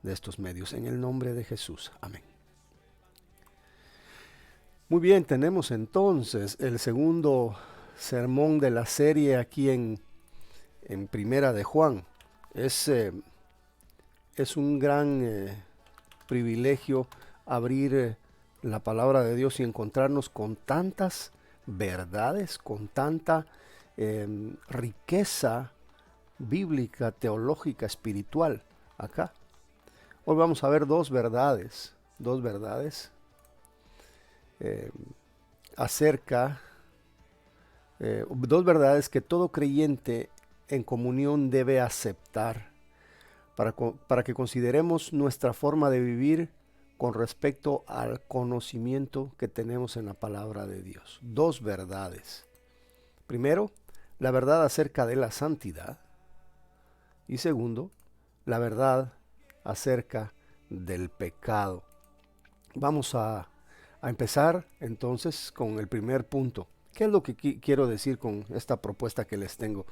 de estos medios. En el nombre de Jesús. Amén. Muy bien, tenemos entonces el segundo sermón de la serie aquí en Primera de Juan. Es un gran privilegio abrir la palabra de Dios y encontrarnos con tantas verdades, con tanta riqueza bíblica, teológica, espiritual acá. Hoy vamos a ver dos verdades eh, acerca, dos verdades que todo creyente en comunión debe aceptar para que consideremos nuestra forma de vivir con respecto al conocimiento que tenemos en la palabra de Dios. Dos verdades. Primero, la verdad acerca de la santidad. Y segundo, la verdad acerca del pecado. Vamos a empezar entonces con el primer punto. ¿Qué es lo que quiero decir con esta propuesta que les tengo?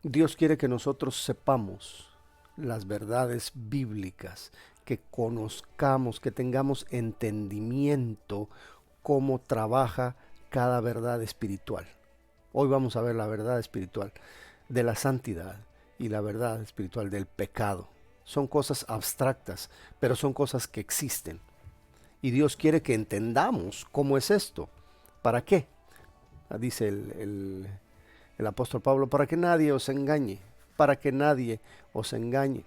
Dios quiere que nosotros sepamos las verdades bíblicas, que conozcamos, que tengamos entendimiento cómo trabaja cada verdad espiritual. Hoy vamos a ver la verdad espiritual de la santidad y la verdad espiritual del pecado. Son cosas abstractas, pero son cosas que existen. Y Dios quiere que entendamos cómo es esto. ¿Para qué? Dice el apóstol Pablo, para que nadie os engañe, para que nadie os engañe.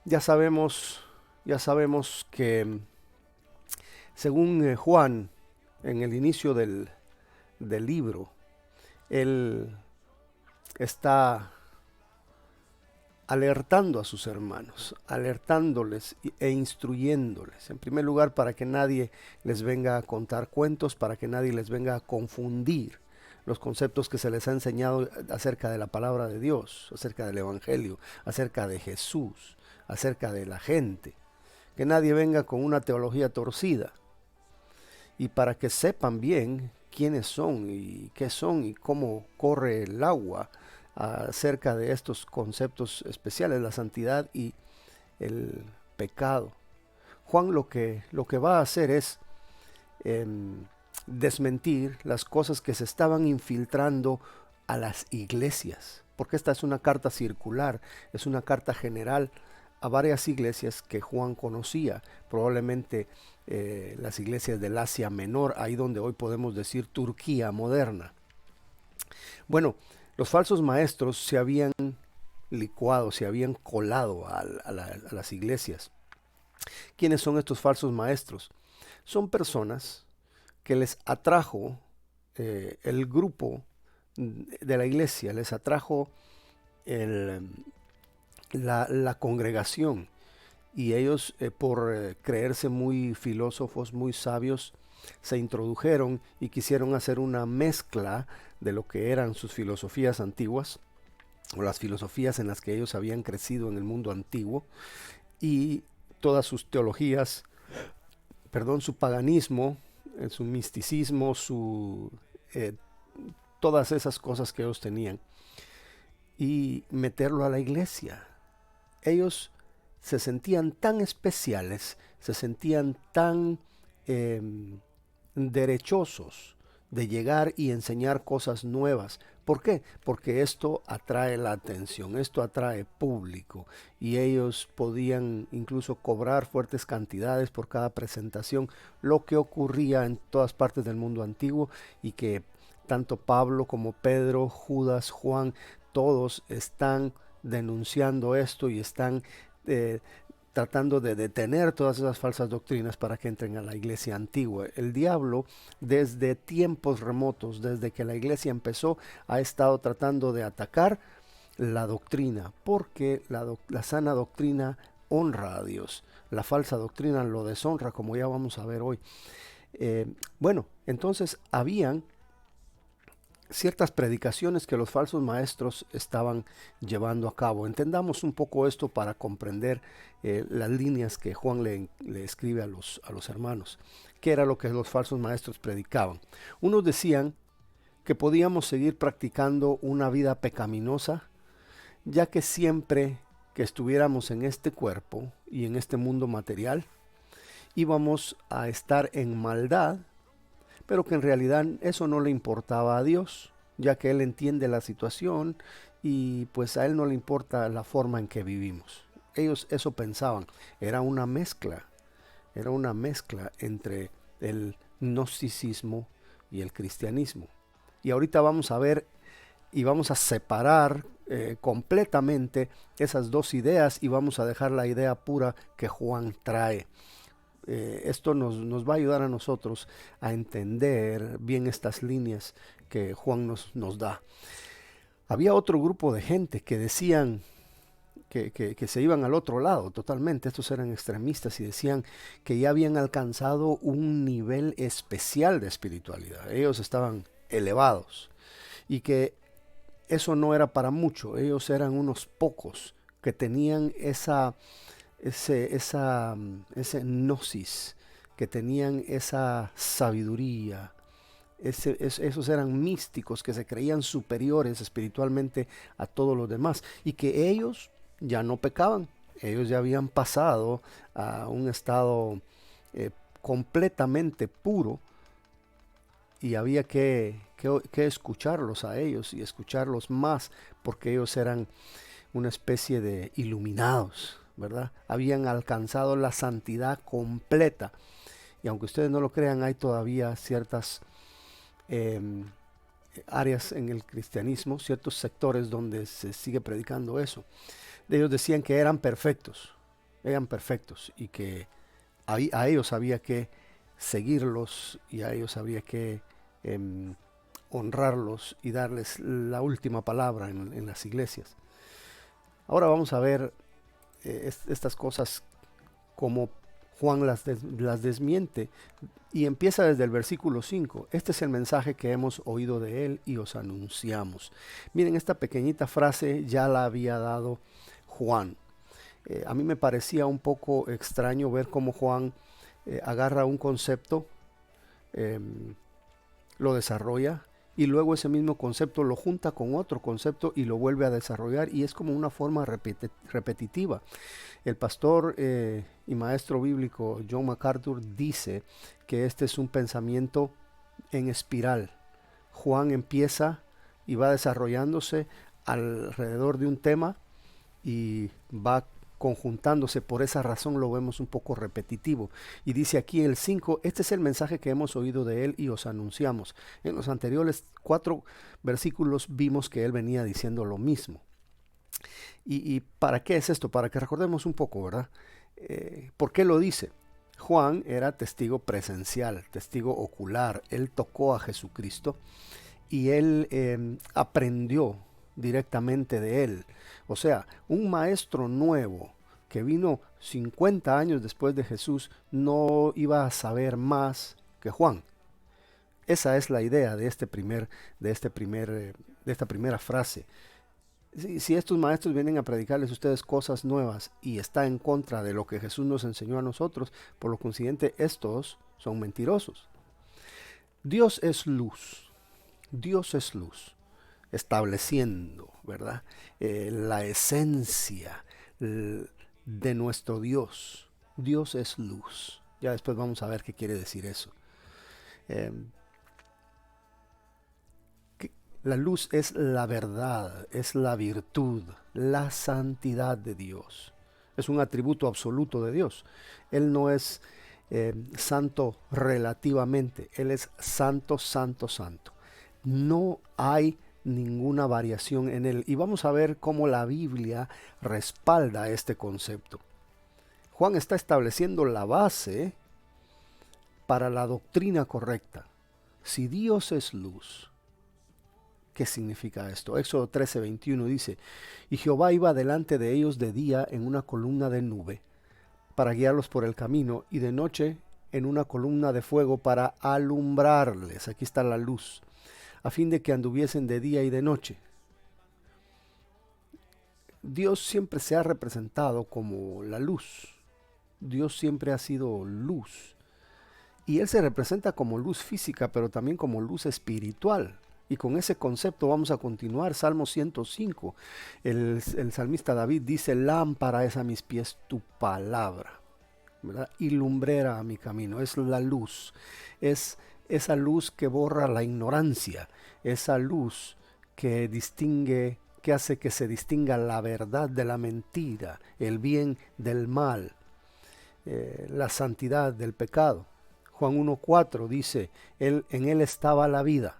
Ya sabemos que según Juan, en el inicio del libro, él está alertando a sus hermanos, alertándoles e instruyéndoles. En primer lugar, para que nadie les venga a contar cuentos, para que nadie les venga a confundir los conceptos que se les ha enseñado acerca de la palabra de Dios, acerca del Evangelio, acerca de Jesús, acerca de la gente. Que nadie venga con una teología torcida. Y para que sepan bien quiénes son y qué son y cómo corre el agua acerca de estos conceptos especiales, la santidad y el pecado. Juan lo que va a hacer es desmentir las cosas que se estaban infiltrando a las iglesias, porque esta es una carta circular, es una carta general a varias iglesias que Juan conocía, probablemente las iglesias del Asia Menor, ahí donde hoy podemos decir Turquía moderna. Bueno, los falsos maestros se habían licuado, se habían colado a las iglesias. ¿Quiénes son estos falsos maestros? Son personas que les atrajo el grupo de la iglesia, les atrajo la congregación, y ellos por creerse muy filósofos, muy sabios, se introdujeron y quisieron hacer una mezcla de lo que eran sus filosofías antiguas, o las filosofías en las que ellos habían crecido en el mundo antiguo, y todas sus teologías, su paganismo, su misticismo, todas esas cosas que ellos tenían, y meterlo a la iglesia. Ellos se sentían tan especiales, se sentían tan derechosos de llegar y enseñar cosas nuevas. ¿Por qué? Porque esto atrae la atención, esto atrae público, y ellos podían incluso cobrar fuertes cantidades por cada presentación, lo que ocurría en todas partes del mundo antiguo, y que tanto Pablo como Pedro, Judas, Juan, todos están denunciando esto y están tratando de detener todas esas falsas doctrinas para que entren a la iglesia antigua. El diablo, desde tiempos remotos, desde que la iglesia empezó, ha estado tratando de atacar la doctrina, porque la sana doctrina honra a Dios. La falsa doctrina lo deshonra, como ya vamos a ver hoy. Bueno, entonces habían ciertas predicaciones que los falsos maestros estaban llevando a cabo. Entendamos un poco esto para comprender las líneas que Juan le escribe a los hermanos. ¿Qué era lo que los falsos maestros predicaban? Unos decían que podíamos seguir practicando una vida pecaminosa, ya que siempre que estuviéramos en este cuerpo y en este mundo material, íbamos a estar en maldad, pero que en realidad eso no le importaba a Dios, ya que Él entiende la situación y pues a Él no le importa la forma en que vivimos. Ellos eso pensaban, era una mezcla entre el gnosticismo y el cristianismo. Y ahorita vamos a ver y vamos a separar completamente esas dos ideas y vamos a dejar la idea pura que Juan trae. Esto nos va a ayudar a nosotros a entender bien estas líneas que Juan nos da. Había otro grupo de gente que decían que se iban al otro lado totalmente. Estos eran extremistas y decían que ya habían alcanzado un nivel especial de espiritualidad. Ellos estaban elevados y que eso no era para mucho. Ellos eran unos pocos que tenían ese gnosis, que tenían esa sabiduría. Esos eran místicos que se creían superiores espiritualmente a todos los demás y que ellos ya no pecaban. Ellos ya habían pasado a un estado completamente puro y había que escucharlos a ellos y escucharlos más porque ellos eran una especie de iluminados, ¿verdad? Habían alcanzado la santidad completa. Y aunque ustedes no lo crean, hay todavía ciertas áreas en el cristianismo, ciertos sectores donde se sigue predicando eso. Ellos decían que eran perfectos y que a ellos había que seguirlos y a ellos había que honrarlos y darles la última palabra en las iglesias. Ahora vamos a ver estas cosas como Juan las desmiente y empieza desde el versículo 5. Este es el mensaje que hemos oído de él y os anunciamos. Miren, esta pequeñita frase ya la había dado Juan. A mí me parecía un poco extraño ver cómo Juan agarra un concepto, lo desarrolla y luego ese mismo concepto lo junta con otro concepto y lo vuelve a desarrollar y es como una forma repetitiva. El pastor y maestro bíblico John MacArthur dice que este es un pensamiento en espiral. Juan empieza y va desarrollándose alrededor de un tema y va conjuntándose. Por esa razón lo vemos un poco repetitivo. Y dice aquí el 5, este es el mensaje que hemos oído de él y os anunciamos. En los anteriores 4 versículos vimos que él venía diciendo lo mismo. ¿Y para qué es esto? Para que recordemos un poco, ¿verdad? ¿Por qué lo dice? Juan era testigo presencial, testigo ocular. Él tocó a Jesucristo y él aprendió directamente de él. O sea, un maestro nuevo que vino 50 años después de Jesús no iba a saber más que Juan. Esa es la idea de esta primera frase. Si estos maestros vienen a predicarles a ustedes cosas nuevas y está en contra de lo que Jesús nos enseñó a nosotros, por lo consiguiente estos son mentirosos. Dios es luz, estableciendo, ¿verdad? La esencia de nuestro Dios. Dios es luz. Ya después vamos a ver qué quiere decir eso. La luz es la verdad, es la virtud, la santidad de Dios. Es un atributo absoluto de Dios. Él no es santo relativamente, Él es santo, santo, santo. No hay ninguna variación en Él. Y vamos a ver cómo la Biblia respalda este concepto. Juan está estableciendo la base para la doctrina correcta. Si Dios es luz, ¿qué significa esto? Éxodo 13:21 dice, y Jehová iba delante de ellos de día en una columna de nube para guiarlos por el camino y de noche en una columna de fuego para alumbrarles. Aquí está la luz, a fin de que anduviesen de día y de noche. Dios siempre se ha representado como la luz. Dios siempre ha sido luz. Y Él se representa como luz física, pero también como luz espiritual. Y con ese concepto vamos a continuar. Salmo 105. El salmista David dice, lámpara es a mis pies tu palabra, ¿verdad? Y lumbrera a mi camino. Es la luz. Es esa luz que borra la ignorancia. Esa luz que distingue, que hace que se distinga la verdad de la mentira, el bien del mal, la santidad del pecado. Juan 1:4 dice, en él estaba la vida,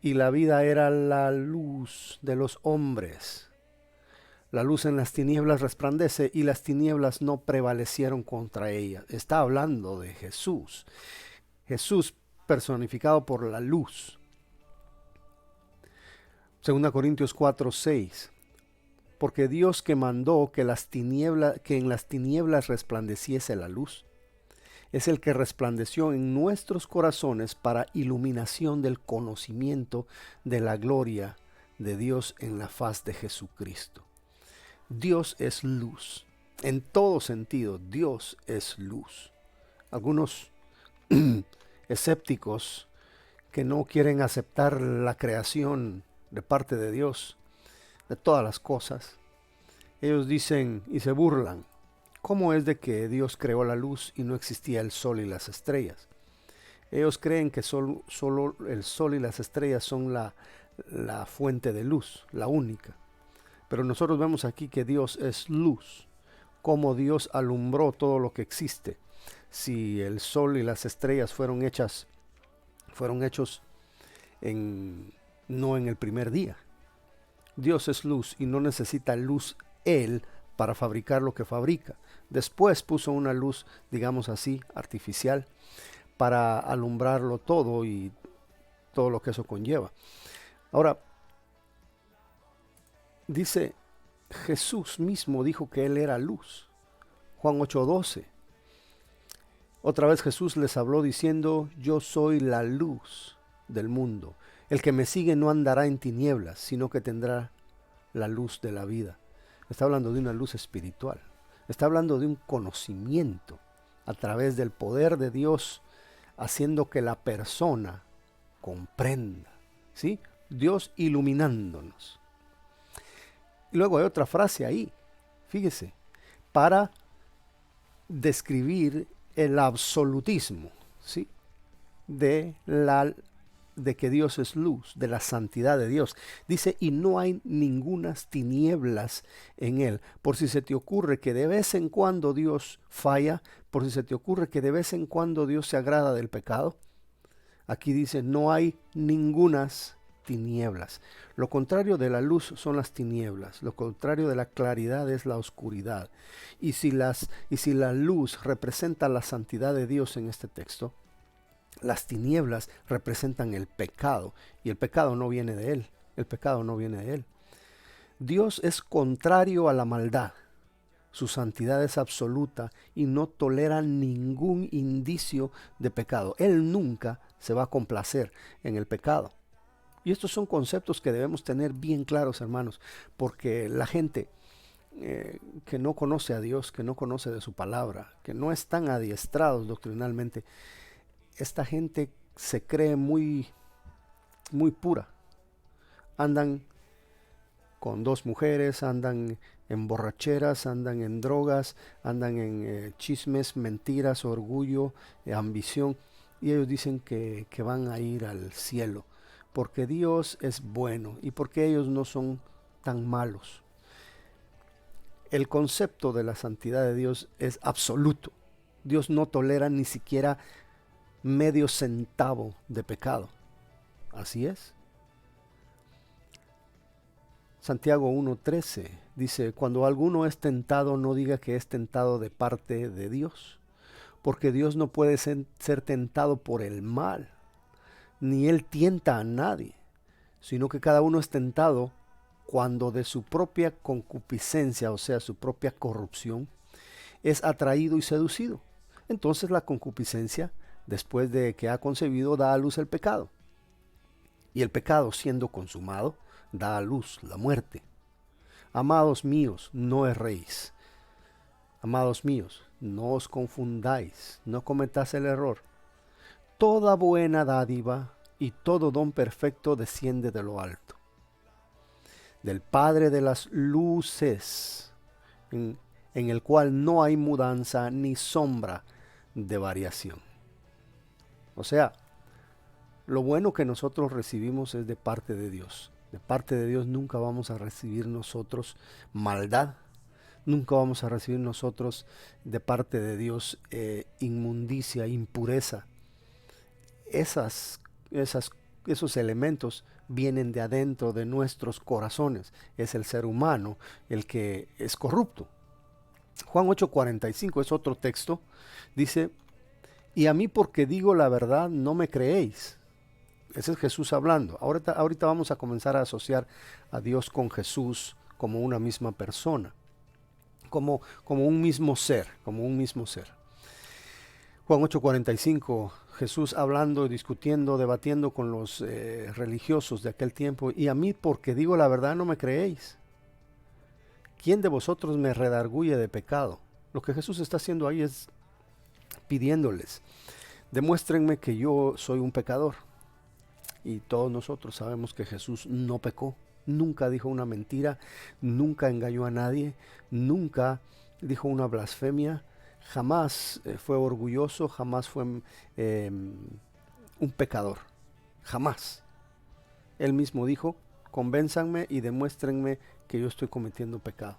y la vida era la luz de los hombres. La luz en las tinieblas resplandece, y las tinieblas no prevalecieron contra ella. Está hablando de Jesús. Jesús personificado por la luz. 2 Corintios 4:6. Porque Dios que mandó que en las tinieblas resplandeciese la luz, es el que resplandeció en nuestros corazones para iluminación del conocimiento de la gloria de Dios en la faz de Jesucristo. Dios es luz. En todo sentido, Dios es luz. Algunos escépticos que no quieren aceptar la creación de parte de Dios, de todas las cosas, ellos dicen y se burlan. ¿Cómo es de que Dios creó la luz y no existía el sol y las estrellas? Ellos creen que solo el sol y las estrellas son la fuente de luz, la única. Pero nosotros vemos aquí que Dios es luz. Cómo Dios alumbró todo lo que existe. Si el sol y las estrellas fueron hechos no en el primer día. Dios es luz y no necesita luz Él para fabricar lo que fabrica. Después puso una luz, digamos así, artificial, para alumbrarlo todo y todo lo que eso conlleva. Ahora, dice, Jesús mismo dijo que Él era luz. Juan 8:12. Otra vez Jesús les habló diciendo, yo soy la luz del mundo. El que me sigue no andará en tinieblas, sino que tendrá la luz de la vida. Está hablando de una luz espiritual. Está hablando de un conocimiento a través del poder de Dios, haciendo que la persona comprenda, ¿sí? Dios iluminándonos. Y luego hay otra frase ahí, fíjese, para describir el absolutismo, ¿sí? de que Dios es luz, de la santidad de Dios. Dice, y no hay ningunas tinieblas en él. Por si se te ocurre que de vez en cuando Dios falla, por si se te ocurre que de vez en cuando Dios se agrada del pecado, aquí dice, no hay ningunas tinieblas. Lo contrario de la luz son las tinieblas. Lo contrario de la claridad es la oscuridad. Y si la luz representa la santidad de Dios en este texto, las tinieblas representan el pecado, y el pecado no viene de Él. El pecado no viene de Él. Dios es contrario a la maldad. Su santidad es absoluta y no tolera ningún indicio de pecado. Él nunca se va a complacer en el pecado. Y estos son conceptos que debemos tener bien claros, hermanos, porque la gente que no conoce a Dios, que no conoce de su palabra, que no están adiestrados doctrinalmente, esta gente se cree muy, muy pura. Andan con dos mujeres, andan en borracheras, andan en drogas, andan en chismes, mentiras, orgullo, ambición. Y ellos dicen que van a ir al cielo, porque Dios es bueno y porque ellos no son tan malos. El concepto de la santidad de Dios es absoluto. Dios no tolera ni siquiera medio centavo de pecado. Así es. Santiago 1:13 dice, cuando alguno es tentado, no diga que es tentado de parte de Dios, porque Dios no puede ser tentado por el mal, ni Él tienta a nadie, sino que cada uno es tentado cuando de su propia concupiscencia, o sea, su propia corrupción, es atraído y seducido. Entonces la concupiscencia, después de que ha concebido, da a luz el pecado. Y el pecado, siendo consumado, da a luz la muerte. Amados míos, no erréis. Amados míos, no os confundáis, no cometáis el error. Toda buena dádiva y todo don perfecto desciende de lo alto, del Padre de las luces, en el cual no hay mudanza ni sombra de variación. O sea, lo bueno que nosotros recibimos es de parte de Dios. De parte de Dios nunca vamos a recibir nosotros maldad, nunca vamos a recibir nosotros de parte de Dios inmundicia, impureza. Esos elementos vienen de adentro de nuestros corazones. Es el ser humano el que es corrupto. Juan 8:45 es otro texto. Dice, y a mí porque digo la verdad no me creéis. Ese es Jesús hablando. Ahorita vamos a comenzar a asociar a Dios con Jesús como una misma persona, como un mismo ser, Juan 8:45, Jesús hablando, discutiendo, debatiendo con los religiosos de aquel tiempo. Y a mí porque digo la verdad no me creéis. ¿Quién de vosotros me redarguye de pecado? Lo que Jesús está haciendo ahí es pidiéndoles, demuéstrenme que yo soy un pecador. Y todos nosotros sabemos que Jesús no pecó, nunca dijo una mentira, nunca engañó a nadie, nunca dijo una blasfemia, jamás fue orgulloso, jamás fue un pecador, jamás. Él mismo dijo, convénzanme y demuéstrenme que yo estoy cometiendo pecado.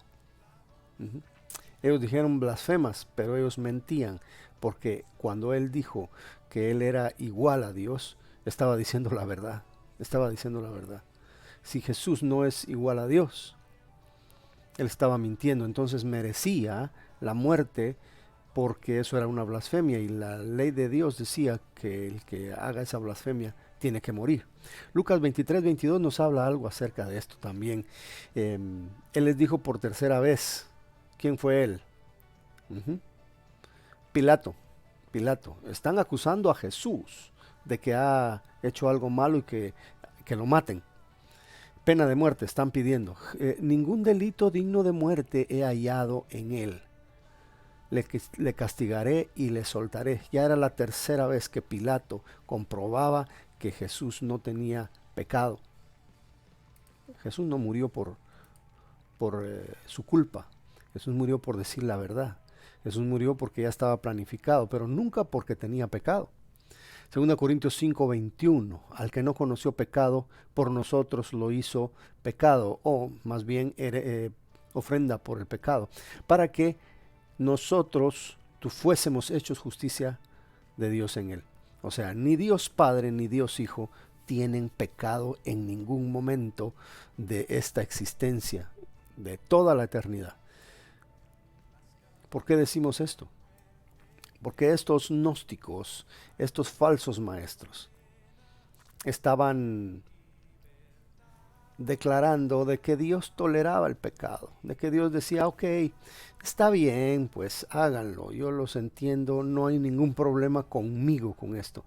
Ellos dijeron blasfemas, pero ellos mentían, porque cuando él dijo que él era igual a Dios, estaba diciendo la verdad, Si Jesús no es igual a Dios, él estaba mintiendo, entonces merecía la muerte, porque eso era una blasfemia, y la ley de Dios decía que el que haga esa blasfemia tiene que morir. Lucas 23:22 nos habla algo acerca de esto también. Él les dijo por tercera vez, ¿quién fue él? Pilato. Están acusando a Jesús de que ha hecho algo malo y que lo maten. Pena de muerte están pidiendo. Ningún delito digno de muerte he hallado en él. Le castigaré y le soltaré. Ya era la tercera vez que Pilato comprobaba que Jesús no tenía pecado. Jesús no murió por su culpa. Jesús murió por decir la verdad. Jesús murió porque ya estaba planificado, pero nunca porque tenía pecado. 2 Corintios 5:21, al que no conoció pecado, por nosotros lo hizo pecado, o más bien ofrenda por el pecado, para que nosotros fuésemos hechos justicia de Dios en él. O sea, ni Dios Padre ni Dios Hijo tienen pecado en ningún momento de esta existencia, de toda la eternidad. ¿Por qué decimos esto? Porque estos gnósticos, estos falsos maestros, estaban declarando de que Dios toleraba el pecado, de que Dios decía, ok, está bien, pues háganlo, yo los entiendo, no hay ningún problema conmigo con esto.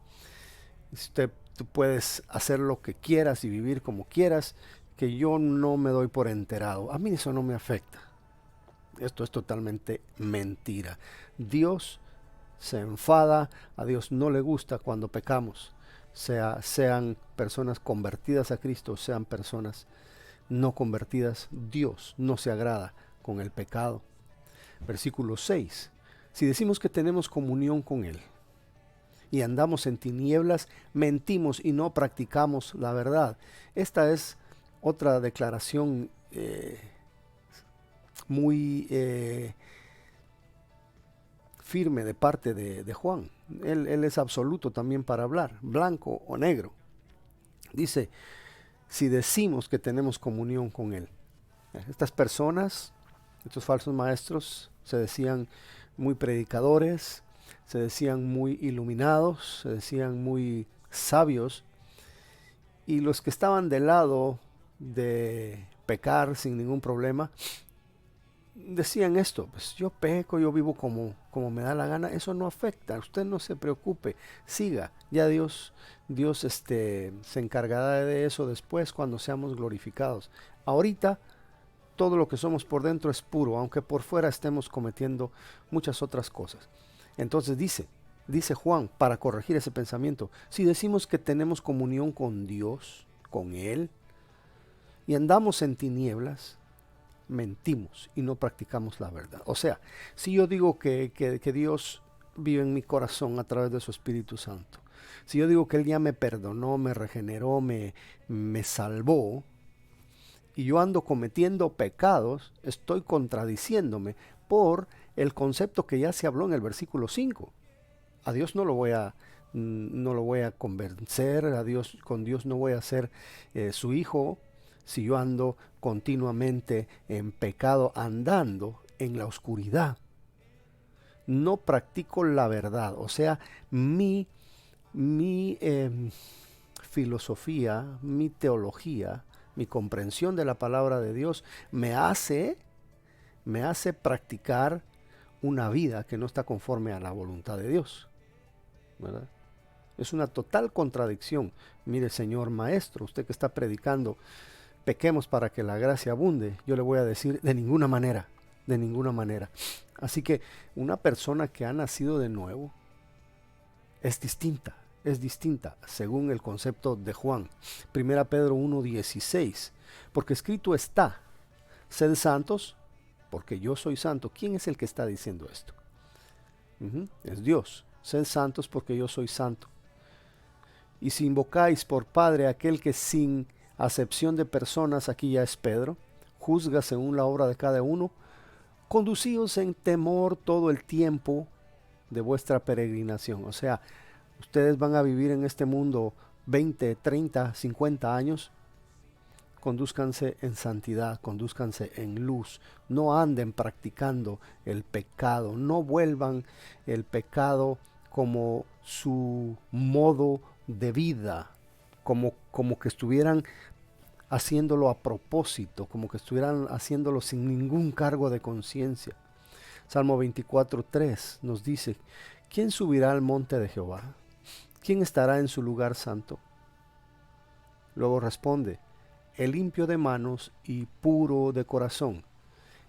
Tú puedes hacer lo que quieras y vivir como quieras, que yo no me doy por enterado, a mí eso no me afecta. Esto es totalmente mentira. Dios se enfada, a Dios no le gusta cuando pecamos, sean personas convertidas a Cristo, sean personas no convertidas. Dios no se agrada con el pecado. Versículo 6. Si decimos que tenemos comunión con Él y andamos en tinieblas, mentimos y no practicamos la verdad. Esta es otra declaración muy firme de parte de Juan. Él es absoluto también para hablar, blanco o negro. Dice, si decimos que tenemos comunión con Él. Estas personas, estos falsos maestros, se decían muy predicadores, se decían muy iluminados, se decían muy sabios, y los que estaban del lado de pecar sin ningún problema, decían esto, pues yo peco, yo vivo como me da la gana, eso no afecta, usted no se preocupe, siga, ya Dios se encargará de eso después cuando seamos glorificados. Ahorita todo lo que somos por dentro es puro, aunque por fuera estemos cometiendo muchas otras cosas. Entonces dice, dice Juan, para corregir ese pensamiento, si decimos que tenemos comunión con Dios, con Él, y andamos en tinieblas, mentimos y no practicamos la verdad. O sea, si yo digo que Dios vive en mi corazón a través de su Espíritu Santo, si yo digo que Él ya me perdonó, me regeneró, me salvó, y yo ando cometiendo pecados, estoy contradiciéndome por el concepto que ya se habló en el versículo 5. A Dios no lo voy a convencer, con Dios no voy a ser su hijo, si yo ando continuamente en pecado, andando en la oscuridad. No practico la verdad, o sea, mi filosofía, mi teología, mi comprensión de la palabra de Dios me hace practicar una vida que no está conforme a la voluntad de Dios, ¿verdad? Es una total contradicción. Mire, señor maestro, usted que está predicando, pequemos para que la gracia abunde, yo le voy a decir de ninguna manera, de ninguna manera. Así que una persona que ha nacido de nuevo es distinta según el concepto de Juan. 1 Pedro 1:16, porque escrito está, sed santos, porque yo soy santo. ¿Quién es el que está diciendo esto? Es Dios. Sed santos porque yo soy santo. Y si invocáis por Padre aquel que sin acepción de personas, aquí ya es Pedro, juzga según la obra de cada uno, conducíos en temor todo el tiempo de vuestra peregrinación. O sea, ustedes van a vivir en este mundo 20, 30, 50 años. Condúzcanse en santidad, condúzcanse en luz. No anden practicando el pecado. No vuelvan el pecado como su modo de vida, como que estuvieran haciéndolo a propósito, como que estuvieran haciéndolo sin ningún cargo de conciencia. Salmo 24:3 nos dice, ¿quién subirá al monte de Jehová? ¿Quién estará en su lugar santo? Luego responde, el limpio de manos y puro de corazón,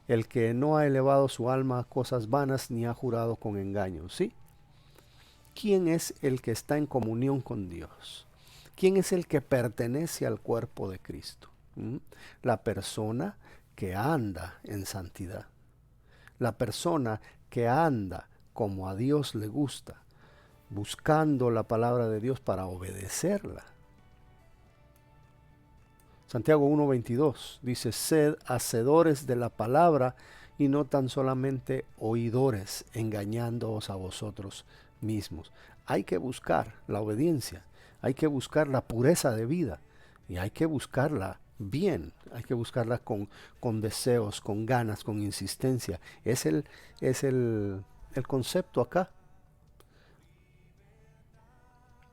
el que no ha elevado su alma a cosas vanas ni ha jurado con engaño. ¿Sí? ¿Quién es el que está en comunión con Dios? ¿Quién es el que pertenece al cuerpo de Cristo? La persona que anda en santidad. La persona que anda como a Dios le gusta, buscando la palabra de Dios para obedecerla. Santiago 1:22 dice, sed hacedores de la palabra y no tan solamente oidores, engañándoos a vosotros mismos. Hay que buscar la obediencia, hay que buscar la pureza de vida y hay que buscarla bien, hay que buscarla con deseos, con ganas, con insistencia. Es el concepto acá.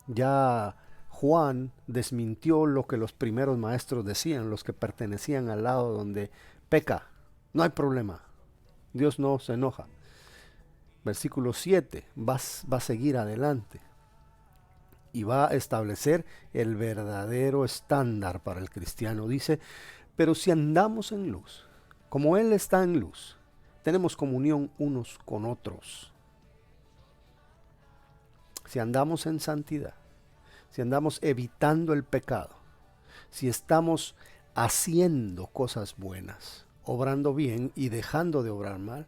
Ya Juan desmintió lo que los primeros maestros decían, los que pertenecían al lado donde peca, no hay problema, Dios no se enoja. Versículo 7 va a seguir adelante y va a establecer el verdadero estándar para el cristiano. Dice, pero si andamos en luz, como Él está en luz, tenemos comunión unos con otros. Si andamos en santidad, si andamos evitando el pecado, si estamos haciendo cosas buenas, obrando bien y dejando de obrar mal,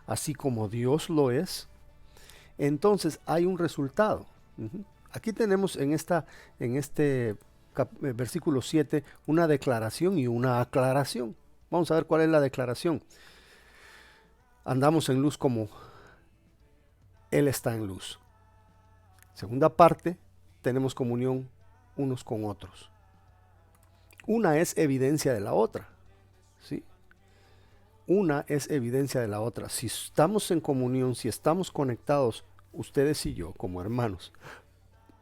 así como Dios lo es, entonces hay un resultado. Aquí tenemos en este versículo 7 una declaración y una aclaración. Vamos a ver cuál es la declaración. Andamos en luz como Él está en luz. Segunda parte, tenemos comunión unos con otros. Una es evidencia de la otra, ¿sí? Una es evidencia de la otra. Si estamos en comunión, si estamos conectados, ustedes y yo, como hermanos,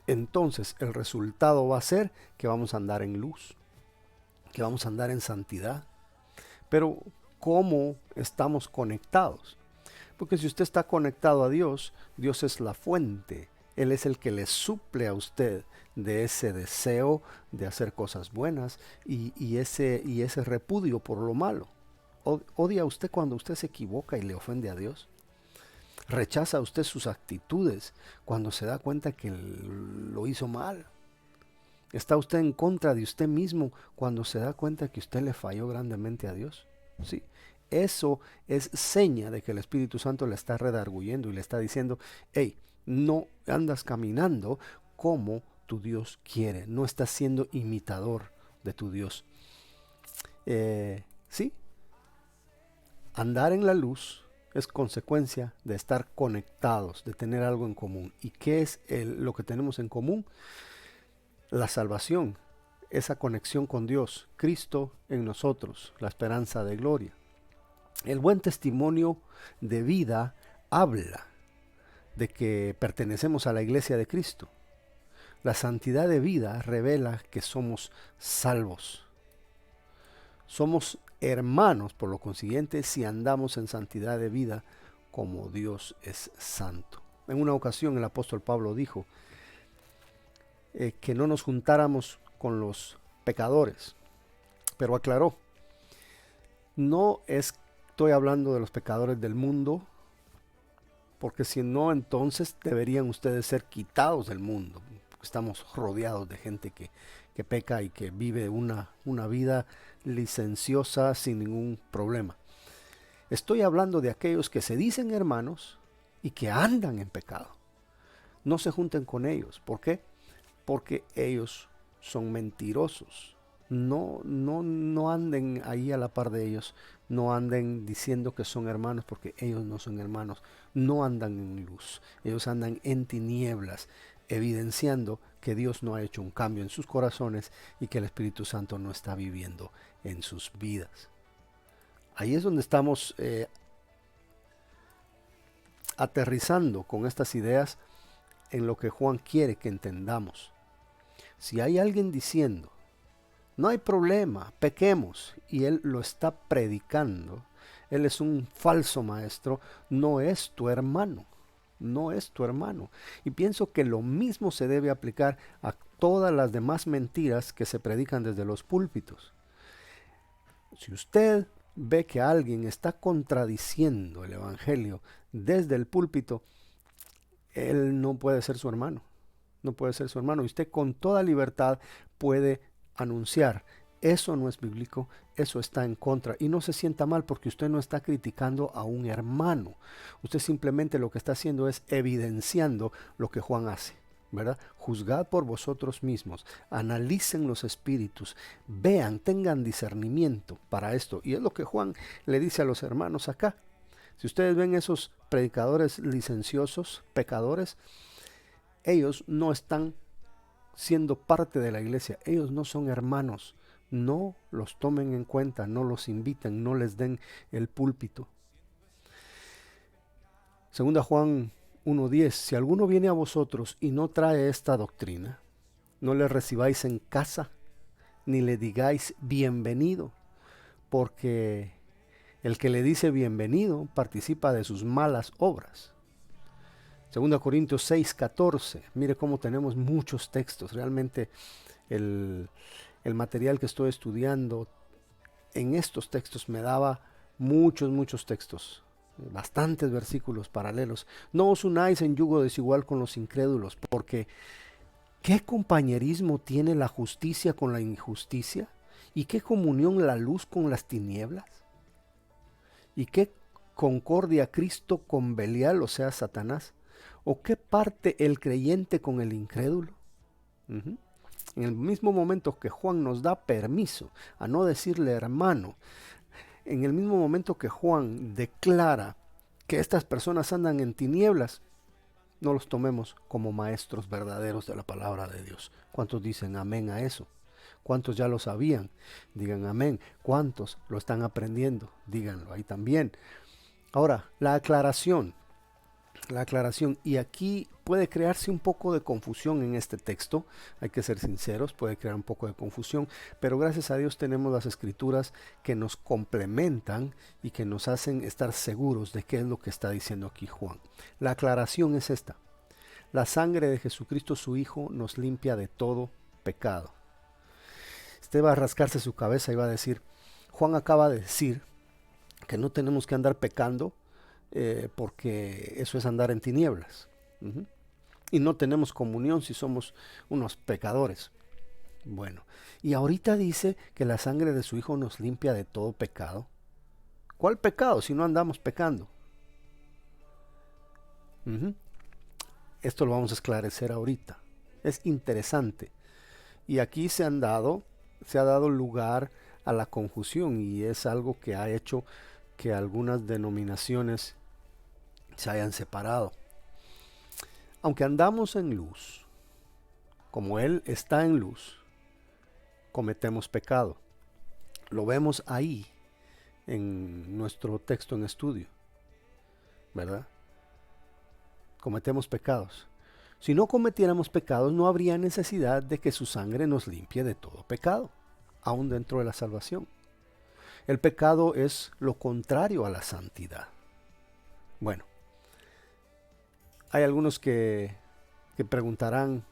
entonces el resultado va a ser que vamos a andar en luz, que vamos a andar en santidad. Pero, ¿cómo estamos conectados? Porque si usted está conectado a Dios, Dios es la fuente. Él es el que le suple a usted de ese deseo de hacer cosas buenas y ese repudio por lo malo. ¿Odia usted cuando usted se equivoca y le ofende a Dios? Rechaza usted sus actitudes cuando se da cuenta que lo hizo mal. ¿Está usted en contra de usted mismo cuando se da cuenta que usted le falló grandemente a Dios? Sí. Eso es seña de que el Espíritu Santo le está redarguyendo y le está diciendo, hey, no andas caminando como tu Dios quiere, no estás siendo imitador de tu Dios. Sí, andar en la luz es consecuencia de estar conectados, de tener algo en común. ¿Y qué es lo que tenemos en común? La salvación, esa conexión con Dios, Cristo en nosotros, la esperanza de gloria. El buen testimonio de vida habla de que pertenecemos a la iglesia de Cristo. La santidad de vida revela que somos salvos. Somos hermanos, por lo consiguiente, si andamos en santidad de vida como Dios es santo. En una ocasión el apóstol Pablo dijo que no nos juntáramos con los pecadores, pero aclaró, no estoy hablando de los pecadores del mundo, porque si no, entonces deberían ustedes ser quitados del mundo. Estamos rodeados de gente que peca y que vive una vida licenciosa sin ningún problema. Estoy hablando de aquellos que se dicen hermanos y que andan en pecado. No se junten con ellos. ¿Por qué? Porque ellos son mentirosos. No anden ahí a la par de ellos. No anden diciendo que son hermanos, porque ellos no son hermanos. No andan en luz. Ellos andan en tinieblas, evidenciando que Dios no ha hecho un cambio en sus corazones y que el Espíritu Santo no está viviendo en sus vidas. Ahí es donde estamos aterrizando con estas ideas en lo que Juan quiere que entendamos. Si hay alguien diciendo, no hay problema, pequemos, y él lo está predicando, él es un falso maestro, no es tu hermano. No es tu hermano. Y pienso que lo mismo se debe aplicar a todas las demás mentiras que se predican desde los púlpitos. Si usted ve que alguien está contradiciendo el evangelio desde el púlpito, él no puede ser su hermano. No puede ser su hermano. Y usted con toda libertad puede anunciar, eso no es bíblico, eso está en contra. Y no se sienta mal porque usted no está criticando a un hermano. Usted simplemente lo que está haciendo es evidenciando lo que Juan hace, ¿verdad? Juzgad por vosotros mismos, analicen los espíritus, vean, tengan discernimiento para esto. Y es lo que Juan le dice a los hermanos acá. Si ustedes ven esos predicadores licenciosos, pecadores, ellos no están siendo parte de la iglesia, ellos no son hermanos. No los tomen en cuenta, no los inviten, no les den el púlpito. Segunda Juan 1:10, si alguno viene a vosotros y no trae esta doctrina, no le recibáis en casa, ni le digáis bienvenido, porque el que le dice bienvenido participa de sus malas obras. Segunda Corintios 6:14, mire cómo tenemos muchos textos, realmente el material que estoy estudiando en estos textos me daba muchos textos, bastantes versículos paralelos. No os unáis en yugo desigual con los incrédulos, porque ¿qué compañerismo tiene la justicia con la injusticia? ¿Y qué comunión la luz con las tinieblas? ¿Y qué concordia Cristo con Belial, o sea, Satanás? ¿O qué parte el creyente con el incrédulo? En el mismo momento que Juan nos da permiso a no decirle hermano, en el mismo momento que Juan declara que estas personas andan en tinieblas, no los tomemos como maestros verdaderos de la palabra de Dios. ¿Cuántos dicen amén a eso? ¿Cuántos ya lo sabían? Digan amén. ¿Cuántos lo están aprendiendo? Díganlo ahí también. Ahora, la aclaración, y aquí puede crearse un poco de confusión en este texto, hay que ser sinceros, puede crear un poco de confusión, pero gracias a Dios tenemos las escrituras que nos complementan y que nos hacen estar seguros de qué es lo que está diciendo aquí Juan. La aclaración es esta: la sangre de Jesucristo su Hijo nos limpia de todo pecado. Usted va a rascarse su cabeza y va a decir, Juan acaba de decir que no tenemos que andar pecando porque eso es andar en tinieblas. Ujú. Y no tenemos comunión si somos unos pecadores. Bueno, y ahorita dice que la sangre de su Hijo nos limpia de todo pecado. ¿Cuál pecado si no andamos pecando? Ujú. Esto lo vamos a esclarecer ahorita. Es interesante. Y aquí se ha dado lugar a la confusión, y es algo que ha hecho que algunas denominaciones se hayan separado. Aunque andamos en luz, como Él está en luz, cometemos pecado. Lo vemos ahí en nuestro texto en estudio, ¿verdad? Cometemos pecados. Si no cometiéramos pecados, no habría necesidad de que su sangre nos limpie de todo pecado, aún dentro de la salvación. El pecado es lo contrario a la santidad. Bueno, hay algunos que preguntarán,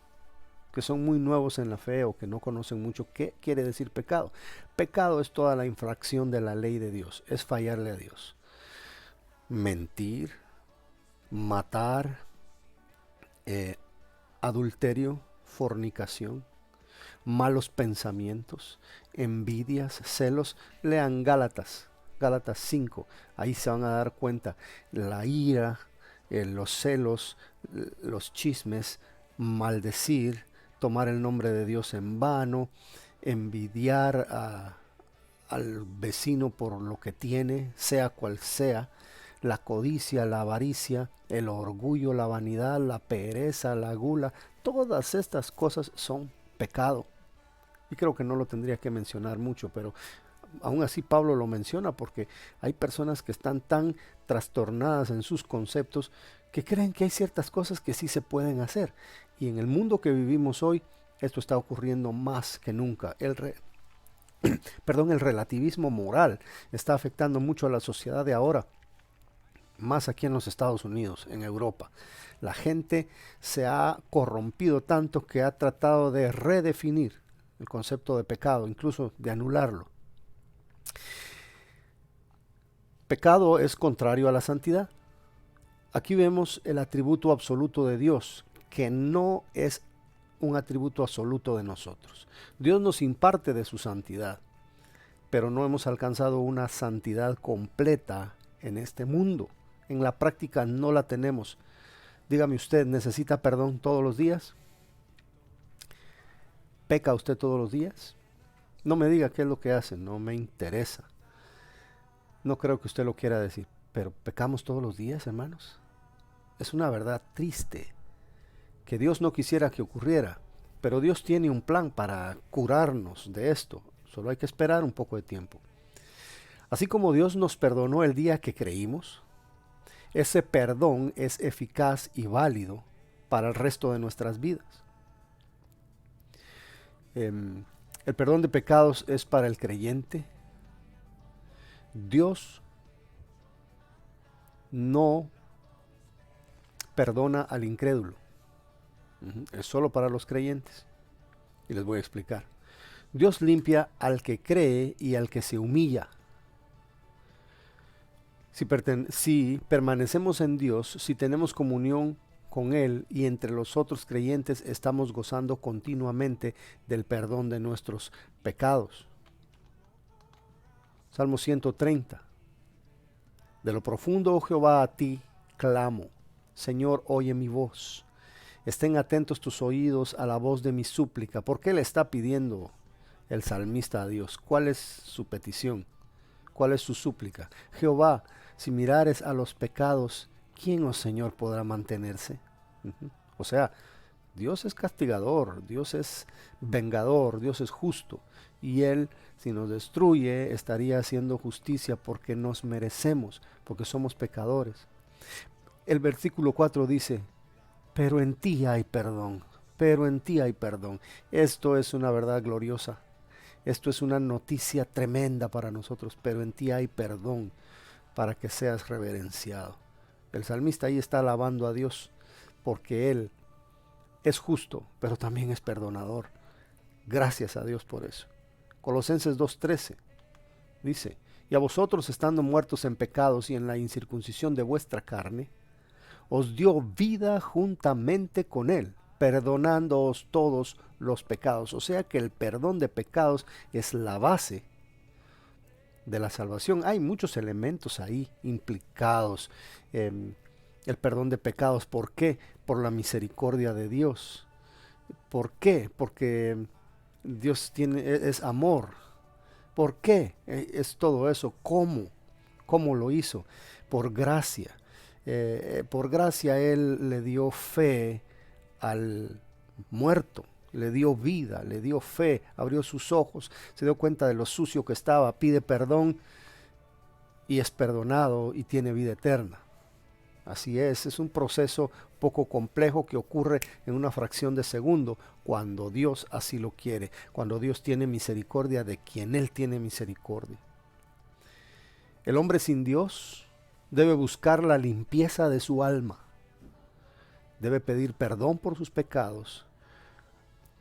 que son muy nuevos en la fe o que no conocen mucho, ¿qué quiere decir pecado? Pecado es toda la infracción de la ley de Dios, es fallarle a Dios. Mentir, matar, adulterio, fornicación, malos pensamientos, envidias, celos. Lean Gálatas 5, ahí se van a dar cuenta. La ira, los celos, los chismes, maldecir, tomar el nombre de Dios en vano, envidiar al vecino por lo que tiene, sea cual sea, la codicia, la avaricia, el orgullo, la vanidad, la pereza, la gula, todas estas cosas son pecado. Y creo que no lo tendría que mencionar mucho, pero aún así Pablo lo menciona porque hay personas que están tan trastornadas en sus conceptos que creen que hay ciertas cosas que sí se pueden hacer. Y en el mundo que vivimos hoy, esto está ocurriendo más que nunca. El relativismo moral está afectando mucho a la sociedad de ahora, más aquí en los Estados Unidos, en Europa. La gente se ha corrompido tanto que ha tratado de redefinir el concepto de pecado, incluso de anularlo. Pecado es contrario a la santidad. Aquí vemos el atributo absoluto de Dios, que no es un atributo absoluto de nosotros. Dios nos imparte de su santidad, pero no hemos alcanzado una santidad completa en este mundo. En la práctica no la tenemos. Dígame usted, ¿necesita perdón todos los días? ¿Peca usted todos los días? No me diga qué es lo que hace, no me interesa. No creo que usted lo quiera decir, pero ¿pecamos todos los días, hermanos? Es una verdad triste que Dios no quisiera que ocurriera, pero Dios tiene un plan para curarnos de esto. Solo hay que esperar un poco de tiempo. Así como Dios nos perdonó el día que creímos, ese perdón es eficaz y válido para el resto de nuestras vidas. El perdón de pecados es para el creyente. Dios no perdona al incrédulo. Es solo para los creyentes. Y les voy a explicar. Dios limpia al que cree y al que se humilla. Si permanecemos en Dios, si tenemos comunión con Él y entre los otros creyentes, estamos gozando continuamente del perdón de nuestros pecados. Salmo 130. De lo profundo, oh Jehová, a ti clamo. Señor, oye mi voz. Estén atentos tus oídos a la voz de mi súplica. ¿Por qué le está pidiendo el salmista a Dios? ¿Cuál es su petición? ¿Cuál es su súplica? Jehová, si mirares a los pecados, ¿quién, oh Señor, podrá mantenerse? O sea, Dios es castigador, Dios es vengador, Dios es justo. Y Él, si nos destruye, estaría haciendo justicia porque nos merecemos, porque somos pecadores. El versículo 4 dice, pero en ti hay perdón, pero en ti hay perdón. Esto es una verdad gloriosa. Esto es una noticia tremenda para nosotros, pero en ti hay perdón para que seas reverenciado. El salmista ahí está alabando a Dios porque Él es justo, pero también es perdonador. Gracias a Dios por eso. Colosenses 2:13 dice, Y a vosotros, estando muertos en pecados y en la incircuncisión de vuestra carne, os dio vida juntamente con él, perdonándoos todos los pecados. O sea que el perdón de pecados es la base de la salvación. Hay muchos elementos ahí implicados. El perdón de pecados, ¿por qué? Por la misericordia de Dios. ¿Por qué? Porque Dios es amor. ¿Por qué es todo eso? ¿Cómo? ¿Cómo lo hizo? Por gracia. Por gracia Él le dio fe al muerto, le dio vida, le dio fe, abrió sus ojos, se dio cuenta de lo sucio que estaba, pide perdón y es perdonado y tiene vida eterna. Así es un proceso poco complejo que ocurre en una fracción de segundo cuando Dios así lo quiere, cuando Dios tiene misericordia de quien Él tiene misericordia. El hombre sin Dios debe buscar la limpieza de su alma, debe pedir perdón por sus pecados,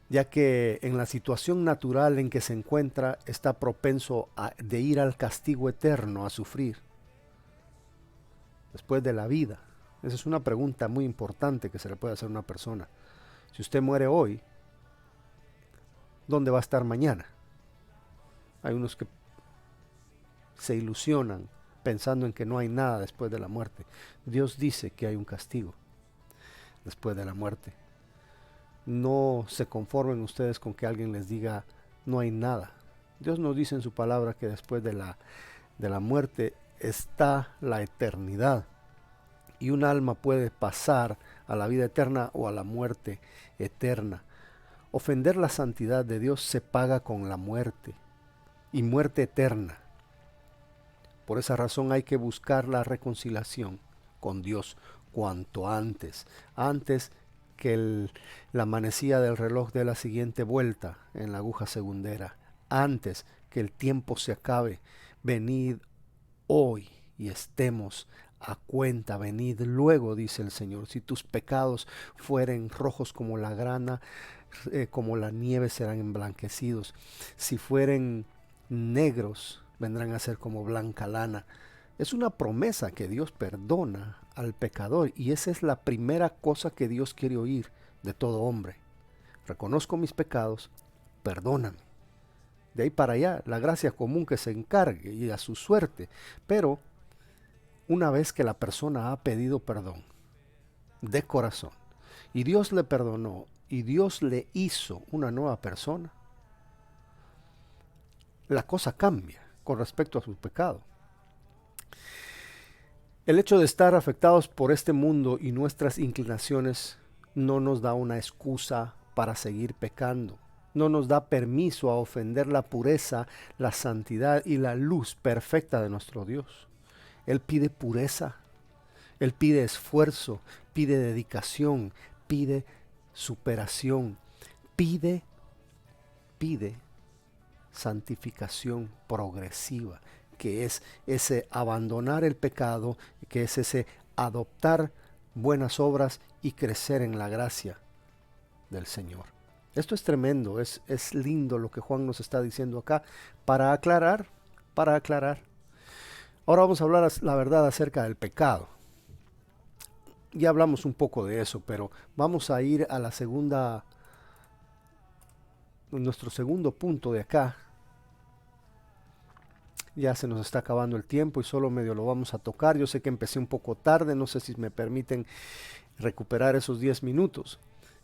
ya que en la situación natural en que se encuentra está propenso de ir al castigo eterno, a sufrir después de la vida. Esa es una pregunta muy importante que se le puede hacer a una persona. Si usted muere hoy, ¿dónde va a estar mañana? Hay unos que se ilusionan pensando en que no hay nada después de la muerte. Dios dice que hay un castigo después de la muerte. No se conformen ustedes con que alguien les diga no hay nada. Dios nos dice en su palabra que después de la muerte está la eternidad. Y un alma puede pasar a la vida eterna o a la muerte eterna. Ofender la santidad de Dios se paga con la muerte y muerte eterna. Por esa razón hay que buscar la reconciliación con Dios cuanto antes, antes que la manecilla del reloj dé la siguiente vuelta en la aguja segundera, antes que el tiempo se acabe. Venid hoy y estemos a cuenta, venid luego, dice el Señor. Si tus pecados fueren rojos como la grana, como la nieve serán emblanquecidos. Si fueren negros, vendrán a ser como blanca lana. Es una promesa que Dios perdona al pecador y esa es la primera cosa que Dios quiere oír de todo hombre. Reconozco mis pecados, perdóname. De ahí para allá, la gracia común que se encargue y a su suerte. Pero una vez que la persona ha pedido perdón de corazón y Dios le perdonó y Dios le hizo una nueva persona, la cosa cambia con respecto a su pecado. El hecho de estar afectados por este mundo y nuestras inclinaciones no nos da una excusa para seguir pecando. No nos da permiso a ofender la pureza, la santidad y la luz perfecta de nuestro Dios. Él pide pureza, Él pide esfuerzo, pide dedicación, pide superación, pide santificación progresiva, que es ese abandonar el pecado, que es ese adoptar buenas obras y crecer en la gracia del Señor. Esto es tremendo, es lindo lo que Juan nos está diciendo acá para aclarar. Ahora vamos a hablar la verdad acerca del pecado. Ya hablamos un poco de eso, pero vamos a ir a nuestro segundo punto de acá. Ya se nos está acabando el tiempo y solo medio lo vamos a tocar. Yo sé que empecé un poco tarde, no sé si me permiten recuperar esos 10 minutos.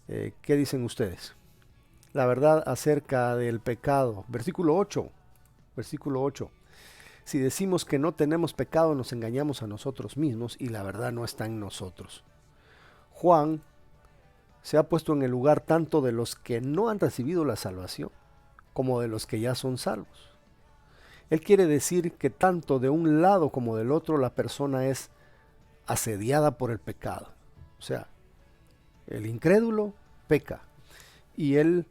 ¿Qué dicen ustedes? La verdad acerca del pecado. Versículo 8. Si decimos que no tenemos pecado, nos engañamos a nosotros mismos y la verdad no está en nosotros. Juan se ha puesto en el lugar tanto de los que no han recibido la salvación como de los que ya son salvos. Él quiere decir que tanto de un lado como del otro la persona es asediada por el pecado. O sea, el incrédulo peca y el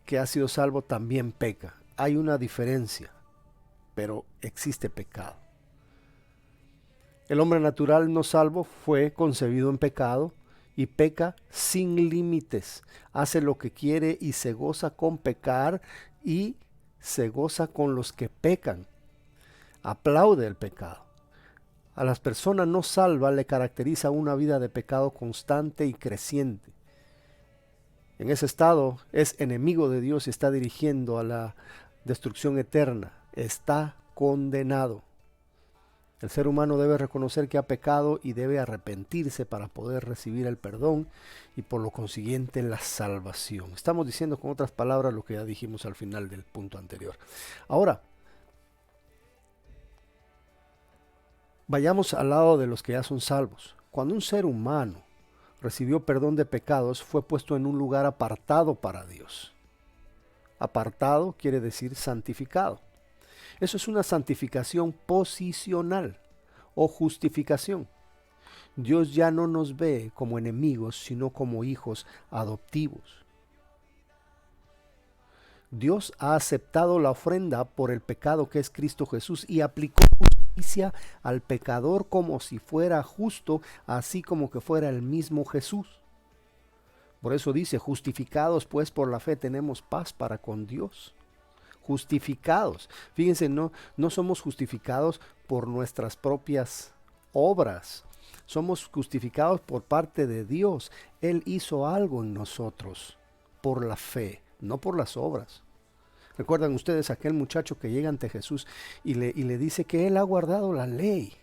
que ha sido salvo también peca. Hay una diferencia, pero existe pecado. El hombre natural no salvo fue concebido en pecado y peca sin límites. Hace lo que quiere y se goza con pecar y se goza con los que pecan. aplaude el pecado. A las personas no salvas le caracteriza una vida de pecado constante y creciente. En ese estado es enemigo de Dios y está dirigiendo a la destrucción eterna. Está condenado. El ser humano debe reconocer que ha pecado y debe arrepentirse para poder recibir el perdón y por lo consiguiente la salvación. Estamos diciendo con otras palabras lo que ya dijimos al final del punto anterior. Ahora, vayamos al lado de los que ya son salvos. Cuando un ser humano recibió perdón de pecados, fue puesto en un lugar apartado para Dios. Apartado quiere decir santificado. Eso es una santificación posicional o justificación. Dios ya no nos ve como enemigos, sino como hijos adoptivos. Dios ha aceptado la ofrenda por el pecado que es Cristo Jesús y aplicó justicia al pecador como si fuera justo, así como que fuera el mismo Jesús. Por eso dice, justificados pues por la fe tenemos paz para con Dios. Justificados. Fíjense, no somos justificados por nuestras propias obras. Somos justificados por parte de Dios. Él hizo algo en nosotros por la fe, no por las obras. ¿Recuerdan ustedes aquel muchacho que llega ante Jesús y le dice que él ha guardado la ley?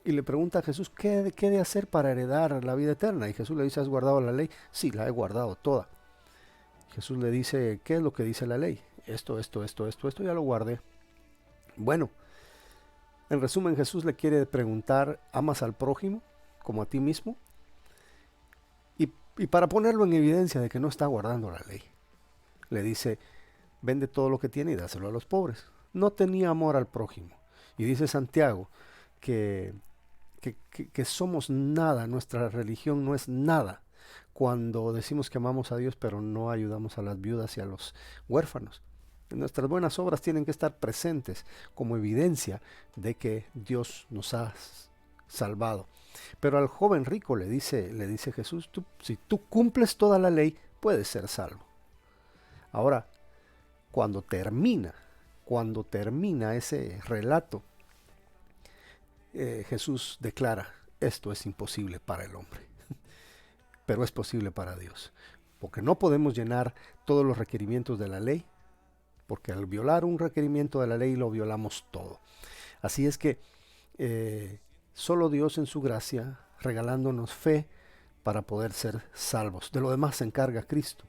Y le pregunta a Jesús, ¿qué he de hacer para heredar la vida eterna? Y Jesús le dice, ¿has guardado la ley? Sí, la he guardado toda. Jesús le dice, ¿qué es lo que dice la ley? Esto, ya lo guardé. Bueno, en resumen, Jesús le quiere preguntar, ¿amas al prójimo como a ti mismo? Y para ponerlo en evidencia de que no está guardando la ley, le dice, vende todo lo que tiene y dáselo a los pobres. No tenía amor al prójimo. Y dice Santiago que somos nada, nuestra religión no es nada, cuando decimos que amamos a Dios pero no ayudamos a las viudas y a los huérfanos. Nuestras buenas obras tienen que estar presentes como evidencia de que Dios nos ha salvado. Pero al joven rico le dice Jesús, si tú cumples toda la ley, puedes ser salvo. Ahora, cuando termina ese relato, Jesús declara, esto es imposible para el hombre, pero es posible para Dios, porque no podemos llenar todos los requerimientos de la ley, porque al violar un requerimiento de la ley lo violamos todo. Así es que solo Dios en su gracia, regalándonos fe para poder ser salvos. De lo demás se encarga Cristo.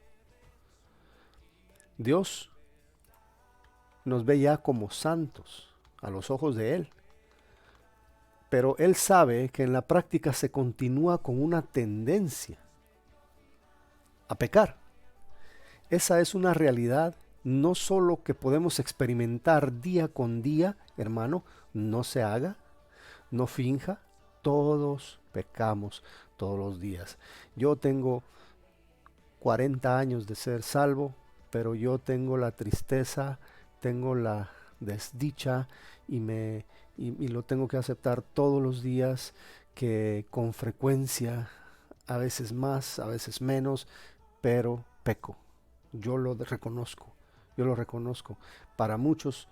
Dios nos ve ya como santos a los ojos de Él. Pero Él sabe que en la práctica se continúa con una tendencia a pecar. Esa es una realidad no solo que podemos experimentar día con día, hermano, no se haga, no finja, todos pecamos todos los días. Yo tengo 40 años de ser salvo, pero yo tengo la tristeza, tengo la desdicha y lo tengo que aceptar todos los días, que con frecuencia, a veces más, a veces menos, pero peco. Yo lo reconozco. Para muchos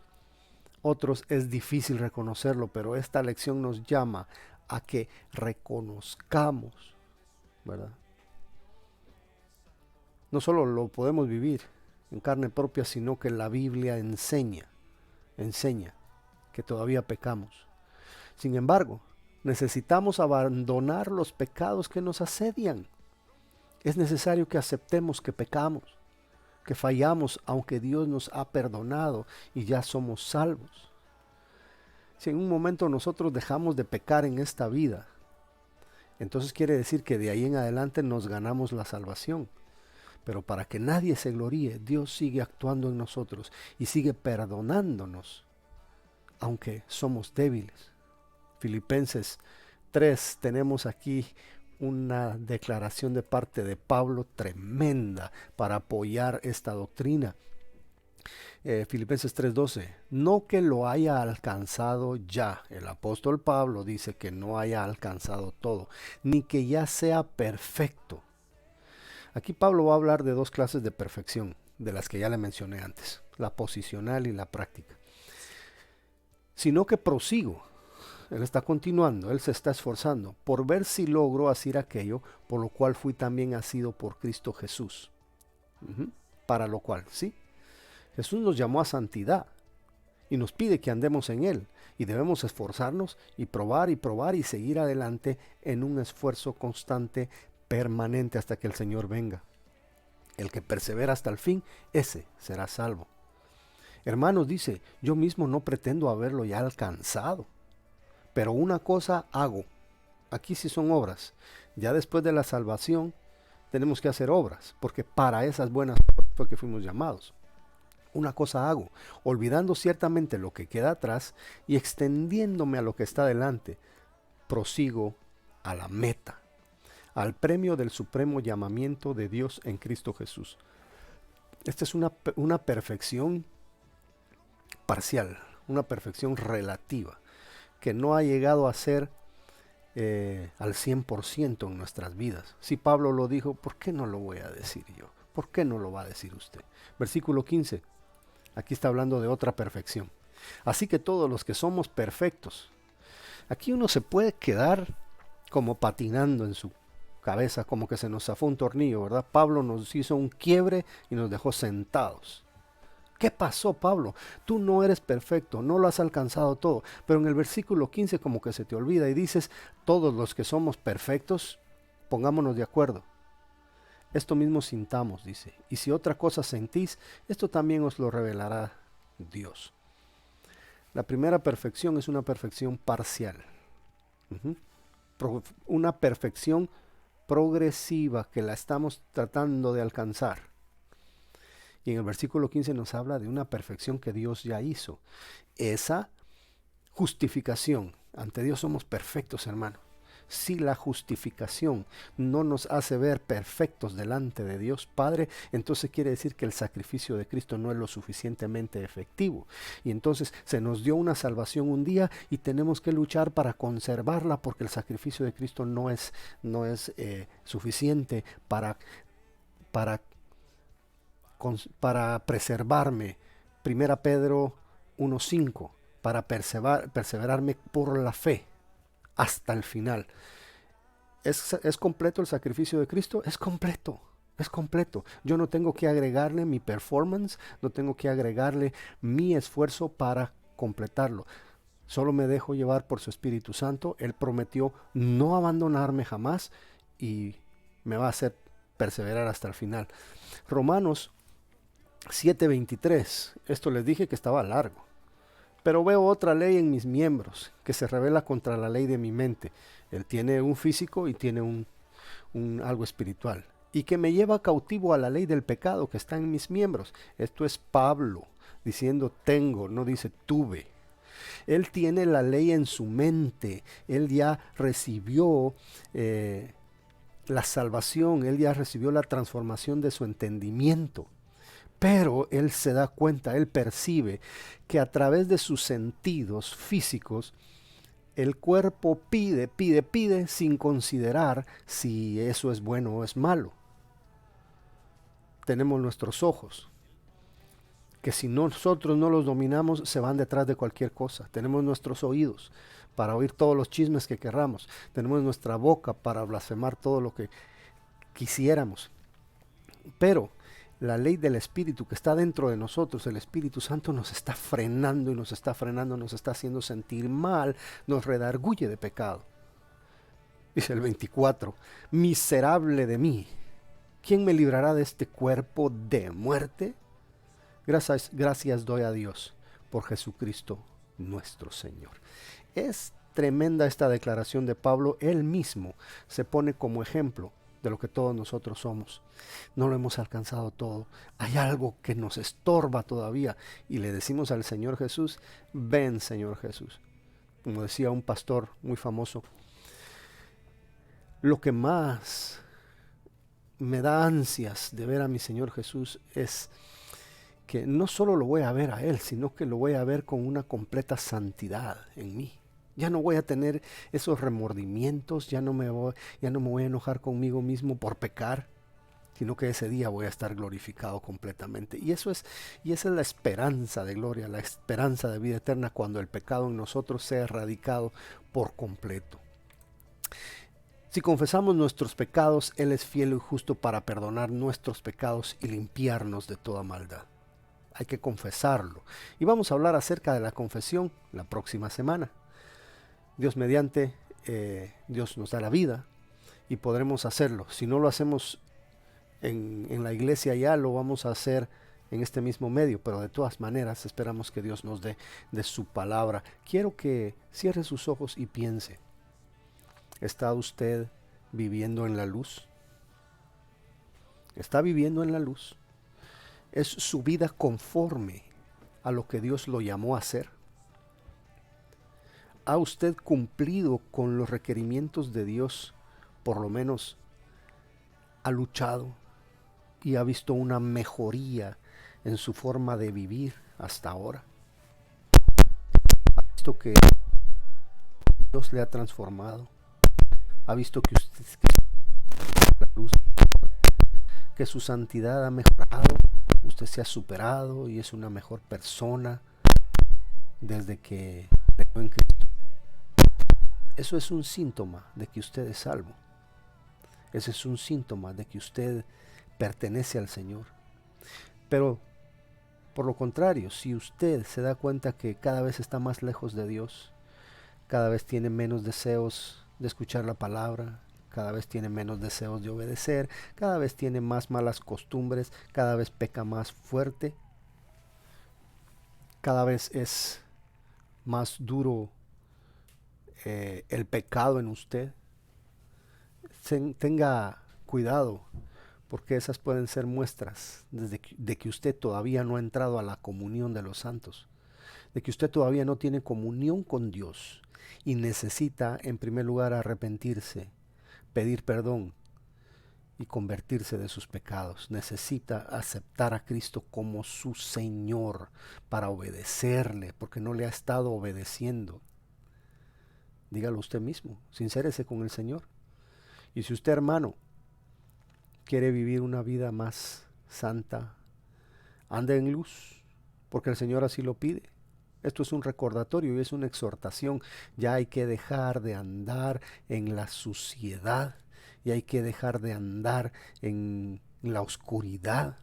otros es difícil reconocerlo, pero esta lección nos llama a que reconozcamos, ¿verdad? No solo lo podemos vivir en carne propia, sino que la Biblia enseña que todavía pecamos. Sin embargo, necesitamos abandonar los pecados que nos asedian. Es necesario que aceptemos que pecamos, que fallamos, aunque Dios nos ha perdonado y ya somos salvos. Si en un momento nosotros dejamos de pecar en esta vida, entonces quiere decir que de ahí en adelante nos ganamos la salvación. Pero para que nadie se gloríe, Dios sigue actuando en nosotros y sigue perdonándonos, aunque somos débiles. Filipenses 3, tenemos aquí una declaración de parte de Pablo tremenda para apoyar esta doctrina. Filipenses 3:12, no que lo haya alcanzado ya. El apóstol Pablo dice que no haya alcanzado todo, ni que ya sea perfecto. Aquí Pablo va a hablar de dos clases de perfección. de las que ya le mencioné antes, la posicional y la práctica, sino que prosigo. Él está continuando, él se está esforzando por ver si logro hacer aquello por lo cual fui también asido por Cristo Jesús. Para lo cual, sí, Jesús nos llamó a santidad y nos pide que andemos en él, y debemos esforzarnos y probar y seguir adelante en un esfuerzo constante, permanente, hasta que el Señor venga. El que persevera hasta el fin, ese será salvo. Hermanos, dice, yo mismo no pretendo haberlo ya alcanzado, pero una cosa hago. Aquí sí son obras. Ya después de la salvación tenemos que hacer obras, porque para esas buenas obras fue que fuimos llamados. Una cosa hago, olvidando ciertamente lo que queda atrás y extendiéndome a lo que está delante, prosigo a la meta, al premio del supremo llamamiento de Dios en Cristo Jesús. Esta es una perfección parcial, una perfección relativa, que no ha llegado a ser al 100% en nuestras vidas. Si Pablo lo dijo, ¿por qué no lo voy a decir yo? ¿Por qué no lo va a decir usted? Versículo 15. Aquí está hablando de otra perfección. Así que todos los que somos perfectos, aquí uno se puede quedar como patinando en su cabeza, como que se nos zafó un tornillo, ¿verdad? Pablo nos hizo un quiebre y nos dejó sentados. ¿Qué pasó, Pablo? Tú no eres perfecto, no lo has alcanzado todo. Pero en el versículo 15 como que se te olvida y dices, todos los que somos perfectos, pongámonos de acuerdo. Esto mismo sintamos, dice, y si otra cosa sentís, esto también os lo revelará Dios. La primera perfección es una perfección parcial. Una perfección progresiva que la estamos tratando de alcanzar. Y en el versículo 15 nos habla de una perfección que Dios ya hizo. Esa justificación, ante Dios somos perfectos, hermano. Si la justificación no nos hace ver perfectos delante de Dios Padre, entonces quiere decir que el sacrificio de Cristo no es lo suficientemente efectivo. Y entonces se nos dio una salvación un día y tenemos que luchar para conservarla, porque el sacrificio de Cristo no es suficiente para preservarme. Primera Pedro 1:5, para perseverarme por la fe hasta el final. ¿Es completo el sacrificio de Cristo? Es completo. Es completo. Yo no tengo que agregarle mi performance, no tengo que agregarle mi esfuerzo para completarlo. Solo me dejo llevar por su Espíritu Santo. Él prometió no abandonarme jamás y me va a hacer perseverar hasta el final. Romanos 7:23. Esto les dije que estaba largo. Pero veo otra ley en mis miembros, que se revela contra la ley de mi mente. Él tiene un físico y tiene algo espiritual. Y que me lleva cautivo a la ley del pecado que está en mis miembros. Esto es Pablo diciendo tengo, no dice tuve. Él tiene la ley en su mente. Él ya recibió la salvación. Él ya recibió la transformación de su entendimiento. Pero él se da cuenta, él percibe que a través de sus sentidos físicos, el cuerpo pide sin considerar si eso es bueno o es malo. Tenemos nuestros ojos, que si nosotros no los dominamos, se van detrás de cualquier cosa. Tenemos nuestros oídos para oír todos los chismes que querramos. Tenemos nuestra boca para blasfemar todo lo que quisiéramos. Pero la ley del Espíritu que está dentro de nosotros, el Espíritu Santo, nos está frenando, nos está haciendo sentir mal, nos redarguye de pecado. Dice el 24, miserable de mí, ¿quién me librará de este cuerpo de muerte? Gracias doy a Dios por Jesucristo nuestro Señor. Es tremenda esta declaración de Pablo. Él mismo se pone como ejemplo de lo que todos nosotros somos. No lo hemos alcanzado todo. Hay algo que nos estorba todavía. Y le decimos al Señor Jesús, ven Señor Jesús. Como decía un pastor muy famoso, lo que más me da ansias de ver a mi Señor Jesús es que no solo lo voy a ver a Él, sino que lo voy a ver con una completa santidad en mí. Ya no voy a tener esos remordimientos, ya no me voy a enojar conmigo mismo por pecar. sino que ese día voy a estar glorificado completamente. Y esa es la esperanza de gloria, la esperanza de vida eterna, cuando el pecado en nosotros sea erradicado por completo. Si confesamos nuestros pecados, Él es fiel y justo para perdonar nuestros pecados y limpiarnos de toda maldad. Hay que confesarlo. Y vamos a hablar acerca de la confesión la próxima semana. Dios mediante, Dios nos da la vida y podremos hacerlo. Si no lo hacemos en la iglesia, ya lo vamos a hacer en este mismo medio, pero de todas maneras esperamos que Dios nos dé de su palabra. Quiero que cierre sus ojos y piense. ¿Está usted viviendo en la luz? ¿Está viviendo en la luz? ¿Es su vida conforme a lo que Dios lo llamó a hacer? ¿Ha usted cumplido con los requerimientos de Dios? Por lo menos ha luchado y ha visto una mejoría en su forma de vivir hasta ahora. Ha visto que Dios le ha transformado. Ha visto que usted la luz, que su santidad ha mejorado. Usted se ha superado y es una mejor persona desde que creyó en Cristo. Eso es un síntoma de que usted es salvo. Ese es un síntoma de que usted pertenece al Señor. Pero, por lo contrario, si usted se da cuenta que cada vez está más lejos de Dios, cada vez tiene menos deseos de escuchar la palabra, cada vez tiene menos deseos de obedecer, cada vez tiene más malas costumbres, cada vez peca más fuerte, cada vez es más duro el pecado en usted, tenga cuidado, porque esas pueden ser muestras de que usted todavía no ha entrado a la comunión de los santos, de que usted todavía no tiene comunión con Dios y necesita en primer lugar arrepentirse, pedir perdón y convertirse de sus pecados. Necesita aceptar a Cristo como su Señor para obedecerle, porque no le ha estado obedeciendo. Dígalo usted mismo, sincérese con el Señor. Y si usted, hermano, quiere vivir una vida más santa, ande en luz, porque el Señor así lo pide. Esto es un recordatorio y es una exhortación. Ya hay que dejar de andar en la suciedad y hay que dejar de andar en la oscuridad,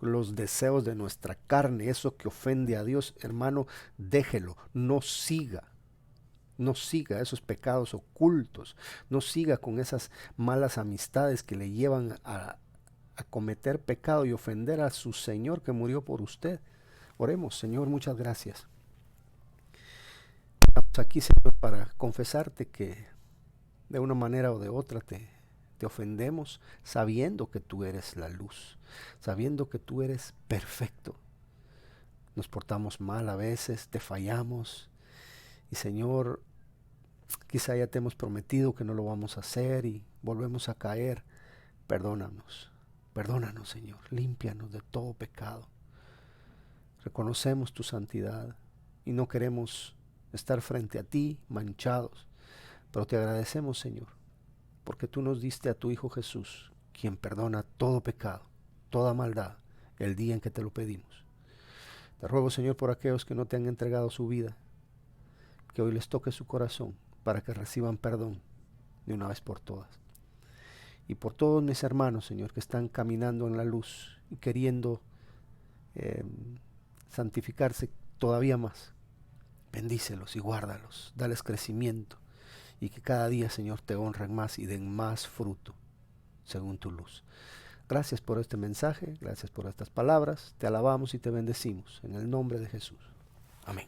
los deseos de nuestra carne, eso que ofende a Dios. Hermano, déjelo, no siga esos pecados ocultos, no siga con esas malas amistades que le llevan a cometer pecado y ofender a su Señor que murió por usted. Oremos. Señor, muchas gracias. Estamos aquí, Señor, para confesarte que de una manera o de otra te ofendemos, sabiendo que tú eres la luz, sabiendo que tú eres perfecto. Nos portamos mal a veces, te fallamos. Y Señor, quizá ya te hemos prometido que no lo vamos a hacer y volvemos a caer. Perdónanos, Señor, límpianos de todo pecado. Reconocemos tu santidad y no queremos estar frente a ti manchados, pero te agradecemos, Señor, porque tú nos diste a tu Hijo Jesús, quien perdona todo pecado, toda maldad, el día en que te lo pedimos. Te ruego, Señor, por aquellos que no te han entregado su vida, que hoy les toque su corazón para que reciban perdón de una vez por todas. Y por todos mis hermanos, Señor, que están caminando en la luz y queriendo santificarse todavía más. Bendícelos y guárdalos, dales crecimiento y que cada día, Señor, te honren más y den más fruto según tu luz. Gracias por este mensaje, gracias por estas palabras, te alabamos y te bendecimos en el nombre de Jesús. Amén.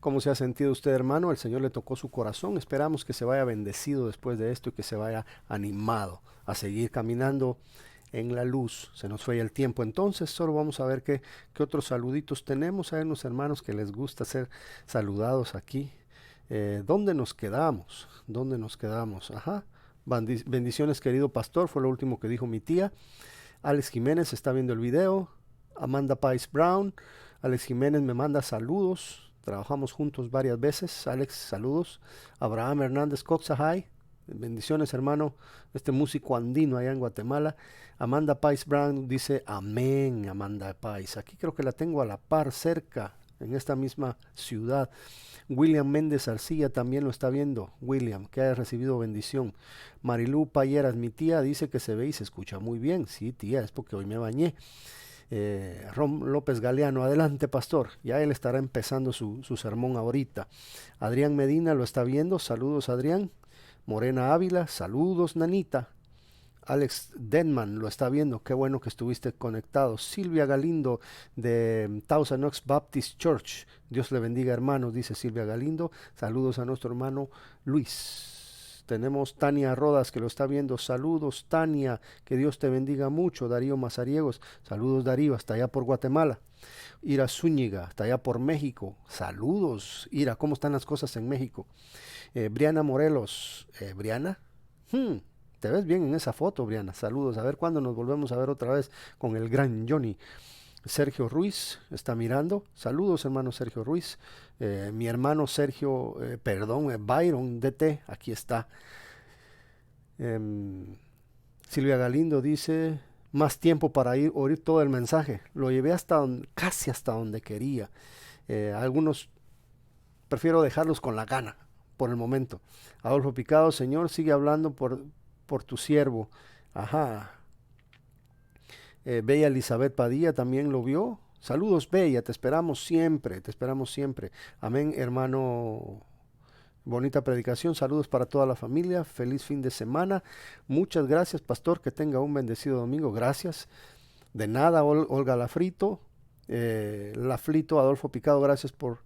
¿Cómo se ha sentido usted, hermano? El Señor le tocó su corazón. Esperamos que se vaya bendecido después de esto y que se vaya animado a seguir caminando en la luz. Se nos fue el tiempo, entonces solo vamos a ver qué otros saluditos tenemos. Hay unos hermanos que les gusta ser saludados aquí. ¿Dónde nos quedamos? Ajá. Bendiciones, querido pastor, fue lo último que dijo mi tía. Alex Jiménez está viendo el video. Amanda Pais Brown. Alex Jiménez me manda saludos. Trabajamos juntos varias veces. Alex, saludos. Abraham Hernández Coxajay. Bendiciones, hermano. Este músico andino allá en Guatemala. Amanda Pais Brown dice amén, Amanda Pais. Aquí creo que la tengo a la par, cerca, en esta misma ciudad. William Méndez Arcilla también lo está viendo. William, que haya recibido bendición. Marilú Payeras, mi tía, dice que se ve y se escucha muy bien. Sí, tía, es porque hoy me bañé. Rom López Galeano, adelante pastor, ya él estará empezando su sermón ahorita. Adrián Medina lo está viendo, saludos Adrián. Morena Ávila, saludos Nanita. Alex Denman lo está viendo, qué bueno que estuviste conectado. Silvia Galindo de Thousand Oaks Baptist Church, Dios le bendiga hermanos, dice Silvia Galindo. Saludos a nuestro hermano Luis. Tenemos Tania Rodas que lo está viendo, saludos Tania, que Dios te bendiga mucho. Darío Mazariegos, saludos Darío, hasta allá por Guatemala. Ira Zúñiga, hasta allá por México, saludos Ira, ¿cómo están las cosas en México? Briana Morelos, Briana, te ves bien en esa foto, Briana. Saludos. A ver cuándo nos volvemos a ver otra vez con el gran Johnny. Sergio Ruiz está mirando. Saludos, hermano Sergio Ruiz. Mi hermano Sergio, Byron DT, aquí está. Silvia Galindo dice, más tiempo para oír todo el mensaje. Lo llevé casi hasta donde quería. Algunos prefiero dejarlos con la gana por el momento. Adolfo Picado, Señor, sigue hablando por tu siervo. Ajá. Bella Elizabeth Padilla también lo vio. Saludos, Bella, te esperamos siempre, te esperamos siempre. Amén, hermano. Bonita predicación, saludos para toda la familia, feliz fin de semana. Muchas gracias, pastor, que tenga un bendecido domingo. Gracias. De nada, Olga Lafrito. Laflito, Adolfo Picado, gracias por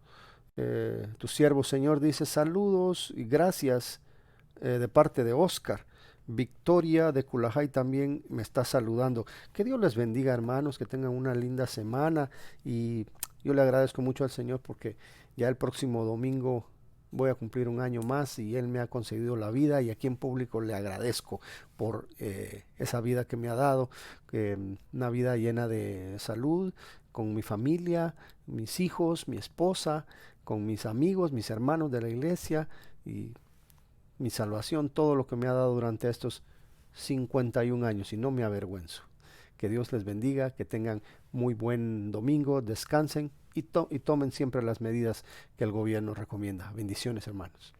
tu siervo, Señor. Dice saludos y gracias de parte de Oscar. Victoria de Culajay también me está saludando. Que Dios les bendiga, hermanos, que tengan una linda semana y yo le agradezco mucho al Señor porque ya el próximo domingo voy a cumplir un año más y Él me ha concedido la vida y aquí en público le agradezco por esa vida que me ha dado, una vida llena de salud, con mi familia, mis hijos, mi esposa, con mis amigos, mis hermanos de la iglesia y mi salvación, todo lo que me ha dado durante estos 51 años y no me avergüenzo. Que Dios les bendiga, que tengan muy buen domingo, descansen y tomen siempre las medidas que el gobierno recomienda. Bendiciones, hermanos.